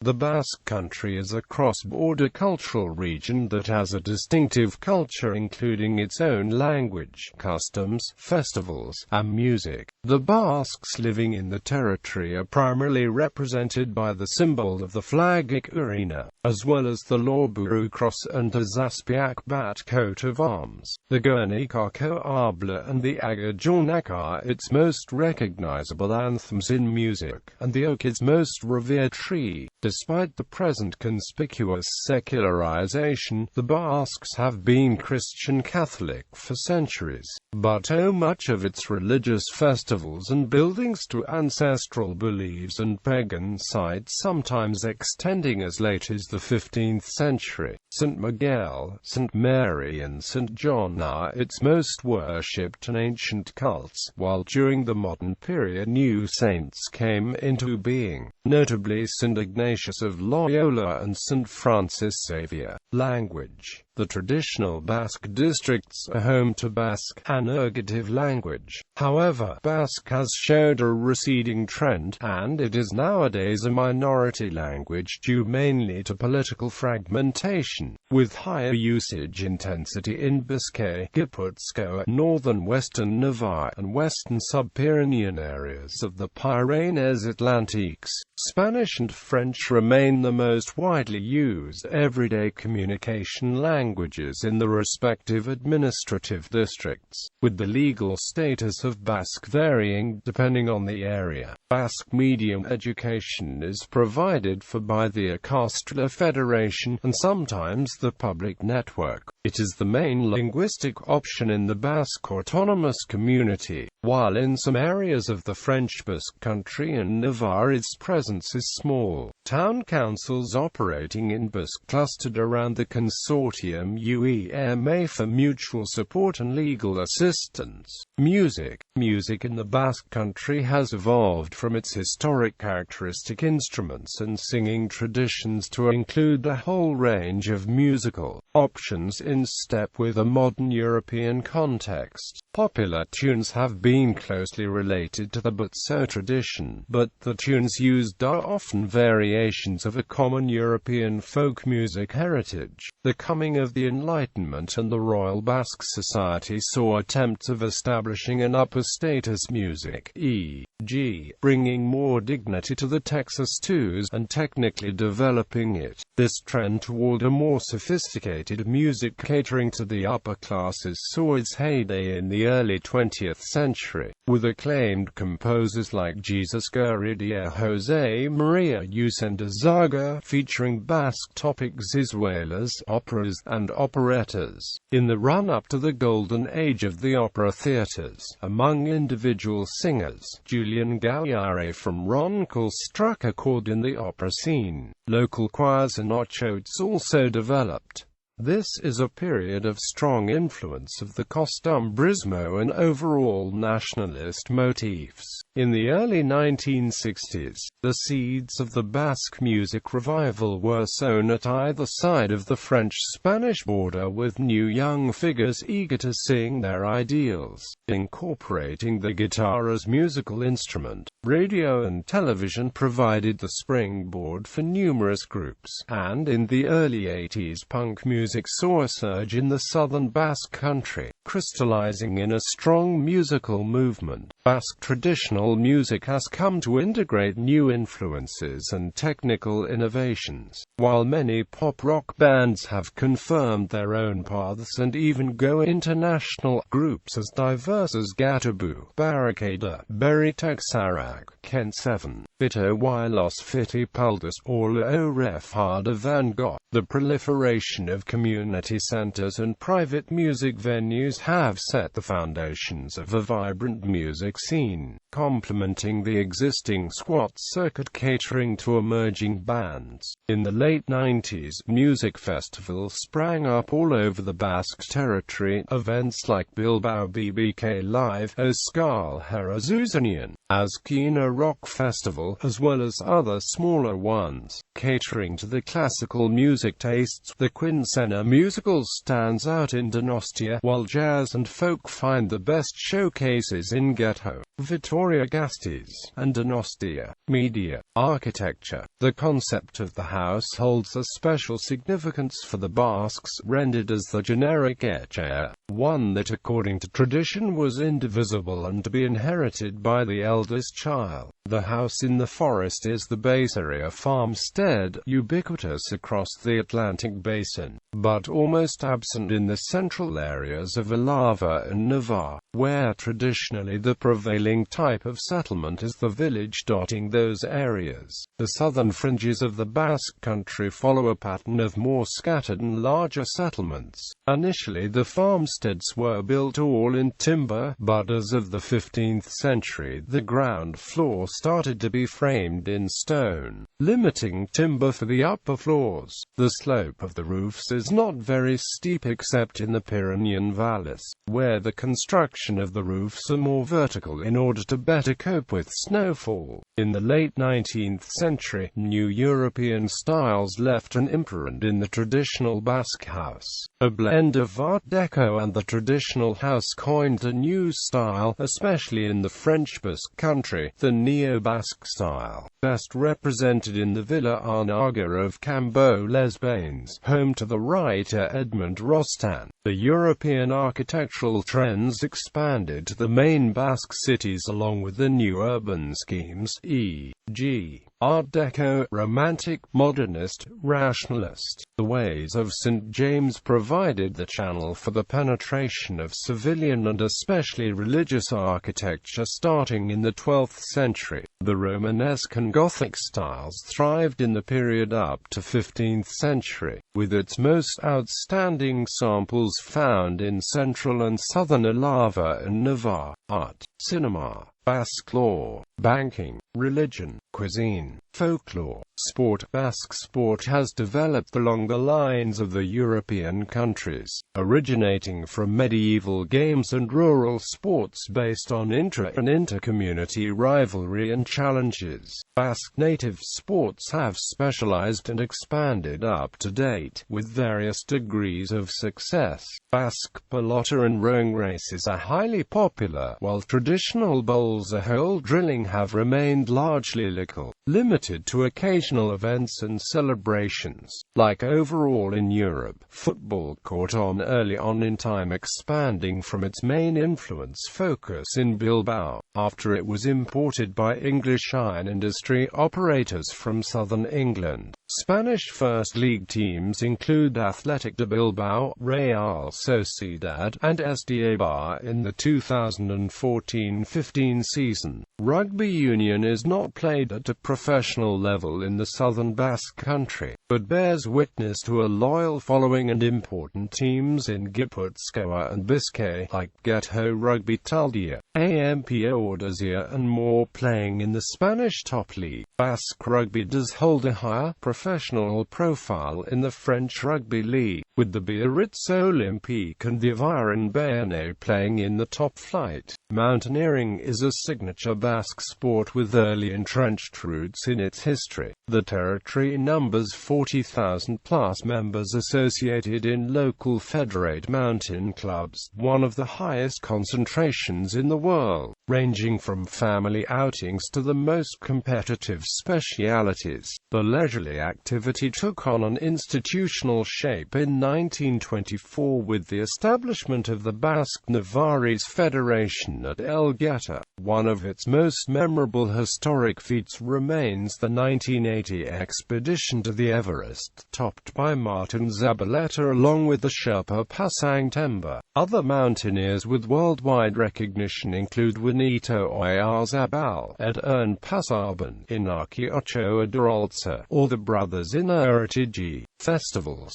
The Basque Country is a cross-border cultural region that has a distinctive culture including its own language, customs, festivals, and music. The Basques living in the territory are primarily represented by the symbol of the flag Ikurriña, as well as the Lauburu cross and the Zazpiak Bat coat of arms. The Gernikako Arbola and the Agur Jaunak are its most recognizable anthems in music, and the oak its most revered tree. Despite the present conspicuous secularization, the Basques have been Christian Catholic for centuries, but owe much of its religious festivals and buildings to ancestral beliefs and pagan sites, sometimes extending as late as the 15th century. St. Miguel, St. Mary and St. John are its most worshipped and ancient cults, while during the modern period new saints came into being, notably St. Ignatius of Loyola and St. Francis Xavier. Language. The traditional Basque districts are home to Basque, an ergative language. However, Basque has showed a receding trend, and it is nowadays a minority language due mainly to political fragmentation, with higher usage intensity in Biscay, Gipuzkoa, northern western Navarre, and western sub-Pyrenean areas of the Pyrenees Atlantiques. Spanish and French remain the most widely used everyday communication languages in the respective administrative districts, with the legal status of Basque varying depending on the area. Basque medium education is provided for by the Ancestral Federation and sometimes the public network. It is the main linguistic option in the Basque autonomous community, while in some areas of the French Basque Country and Navarre its presence is small. Town councils operating in Basque clustered around the consortium UEMA for mutual support and legal assistance. Music. Music in the Basque Country has evolved from its historic characteristic instruments and singing traditions to include a whole range of musical options in step with a modern European context. Popular tunes have been closely related to the Butso tradition, but the tunes used are often variations of a common European folk music heritage. The coming of the Enlightenment and the Royal Basque Society saw attempts of establishing an upper-status music, e.g., bringing more dignity to the Texas tunes and technically developing it. This trend toward a more sophisticated music catering to the upper classes saw its heyday in the early 20th century, with acclaimed composers like Jesus Gurridia, José María Ucendazaga, featuring Basque topic zarzuelas, operas, and operettas. In the run-up to the golden age of the opera theatres, among individual singers, Julian Galliare from Roncal struck a chord in the opera scene. Local choirs and ochotes also developed. This is a period of strong influence of the costumbrismo and overall nationalist motifs. In the early 1960s, the seeds of the Basque music revival were sown at either side of the French-Spanish border, with new young figures eager to sing their ideals, incorporating the guitar as musical instrument. Radio and television provided the springboard for numerous groups, and in the early 80s punk music saw a surge in the southern Basque Country, crystallizing in a strong musical movement. Basque traditional music has come to integrate new influences and technical innovations, while many pop-rock bands have confirmed their own paths and even go international. Groups as diverse as Gatabu, Barricada, Berry Texarac, Kent 7, Fito y los Fitipaldas, or La Orefada Van Gogh. The proliferation of community centers and private music venues have set the foundations of a vibrant music scene, complementing the existing squat circuit catering to emerging bands. In the late 90s, music festivals sprang up all over the Basque territory, events like Bilbao BBK Live, Euskal Herra Zuzenean, Azkena Rock Festival, as well as other smaller ones, catering to the classical music tastes. The Quincenna musical stands out in Donostia, while jazz and folk find the best showcases in Ghetto. Vitoria-Gasteiz, and Donostia. Media. Architecture. The concept of the house holds a special significance for the Basques, rendered as the generic etxea, one that according to tradition was indivisible and to be inherited by the eldest child. The house in the forest is the base area farmstead, ubiquitous across the Atlantic basin, but almost absent in the central areas of Alava and Navarre, where traditionally the prevailing type of settlement is the village dotting those areas. The southern fringes of the Basque Country follow a pattern of more scattered and larger settlements. Initially the farmsteads were built all in timber, but as of the 15th century the ground floor started to be framed in stone, limiting timber for the upper floors. The slope of the roofs is not very steep except in the Pyrenean valleys, where the construction of the roofs are more vertical in order to better cope with snowfall. In the late 19th century, new European styles left an imprint in the traditional Basque house. A blend of Art Deco and the traditional house coined a new style, especially in the French Basque Country, the Neo-Basque style, best represented in the Villa Arnaga of Cambo-les-Bains, home to the writer Edmond Rostand. The European architectural trends expanded to the main Basque cities along with the new urban schemes, e.g. Art Deco, Romantic, Modernist, Rationalist. The ways of St. James provided the channel for the penetration of civilian and especially religious architecture starting in the 12th century. The Romanesque and Gothic styles thrived in the period up to 15th century, with its most outstanding samples found in central and southern Alava and Navarre. Art, cinema, Basque law, banking, religion, cuisine, folklore, sport. Basque sport has developed along the lines of the European countries, originating from medieval games and rural sports based on intra- and inter-community rivalry and challenges. Basque native sports have specialized and expanded up to date, with various degrees of success. Basque pelota and rowing races are highly popular, while traditional bowls or hole drilling have remained largely local, limited to occasional events and celebrations. Like overall in Europe, football caught on early on in time, expanding from its main influence focus in Bilbao, after it was imported by English iron industry operators from southern England. Spanish First League teams include Athletic de Bilbao, Real Sociedad, and SD Eibar in the 2014-15 season. Rugby union is not played at a professional level in the southern Basque Country, but bears witness to a loyal following and important teams in Gipuzkoa and Biscay, like Getho Rugby Taldea, AMPO Ordizia and more, playing in the Spanish top league. Basque rugby does hold a higher professional profile in the French Rugby League, with the Biarritz Olympique and the Viron Bayonnais playing in the top flight. Mountaineering is a signature Basque sport with early entrenched roots in its history. The territory numbers 40,000 plus members associated in local federate mountain clubs, one of the highest concentrations in the world, ranging from family outings to the most competitive specialities. The leisurely activity took on an institutional shape in 1924 with the establishment of the Basque Navarrese Federation at Elgeta. One of its most memorable historic feats remains the 1980 expedition to the Everest, topped by Martin Zabaleta along with the Sherpa Pasang Temba. Other mountaineers with worldwide recognition include Juanito Oyarzabal, Ed Ern Pasarban, Inaki Ochoa Duralza, or the brothers Inartigi. Festivals.